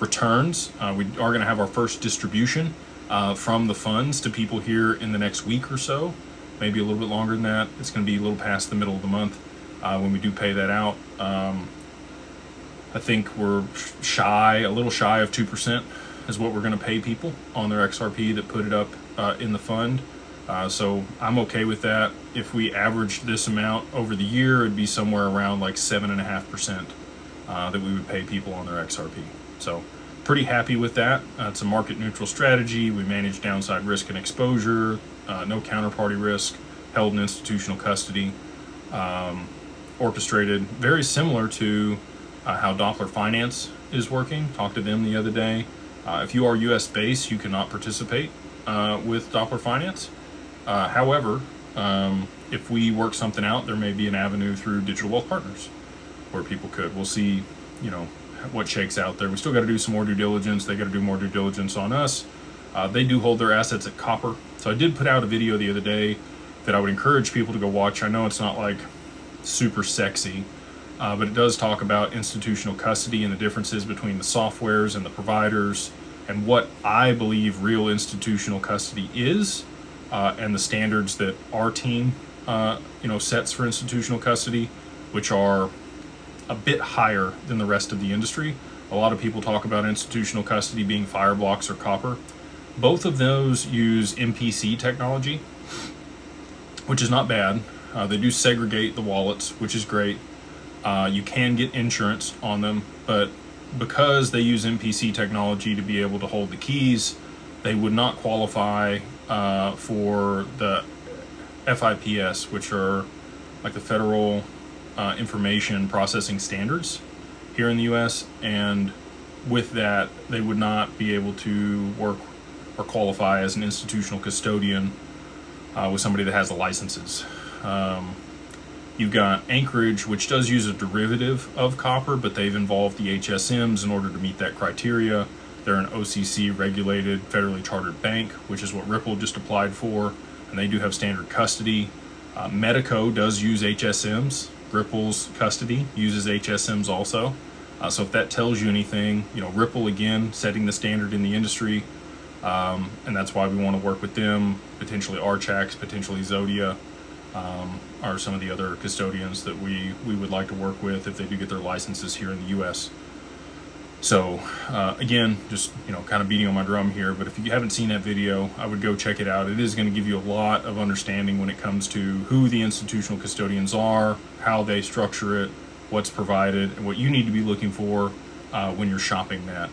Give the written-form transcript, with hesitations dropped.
returns. We are going to have our first distribution from the funds to people here in the next week or so, maybe a little bit longer than that. It's going to be a little past the middle of the month when we do pay that out. I think we're a little shy of 2% is what we're going to pay people on their XRP that put it up in the fund. So I'm okay with that. If we average this amount over the year, it'd be somewhere around like 7.5% that we would pay people on their XRP. So pretty happy with that. It's a market neutral strategy. We manage downside risk and exposure, no counterparty risk, held in institutional custody, orchestrated, very similar to how Doppler Finance is working. Talked to them the other day. If you are US based, you cannot participate with Doppler Finance. However, if we work something out, there may be an avenue through Digital Wealth Partners where people could. We'll see, what shakes out there. We still got to do some more due diligence. They got to do more due diligence on us. They do hold their assets at Copper. So I did put out a video the other day that I would encourage people to go watch. I know it's not like super sexy, but it does talk about institutional custody and the differences between the softwares and the providers and what I believe real institutional custody is, and the standards that our team sets for institutional custody, which are a bit higher than the rest of the industry. A lot of people talk about institutional custody being Fireblocks or Copper. Both of those use MPC technology, which is not bad. They do segregate the wallets, which is great. You can get insurance on them, but because they use MPC technology to be able to hold the keys, they would not qualify for the FIPS, which are like the Federal Information Processing Standards here in the US, and with that they would not be able to work or qualify as an institutional custodian with somebody that has the licenses. You've got Anchorage, which does use a derivative of Copper, but they've involved the HSMs in order to meet that criteria. They're an OCC regulated federally chartered bank, which is what Ripple just applied for, and they do have standard custody. Medico does use HSMs. Ripple's custody uses HSMs also. So if that tells you anything, Ripple again setting the standard in the industry, and that's why we want to work with them. Potentially Archax, potentially Zodia are some of the other custodians that we would like to work with if they do get their licenses here in the U.S. So again, just kind of beating on my drum here, but if you haven't seen that video, I would go check it out. It is going to give you a lot of understanding when it comes to who the institutional custodians are, how they structure it, what's provided, and what you need to be looking for when you're shopping that.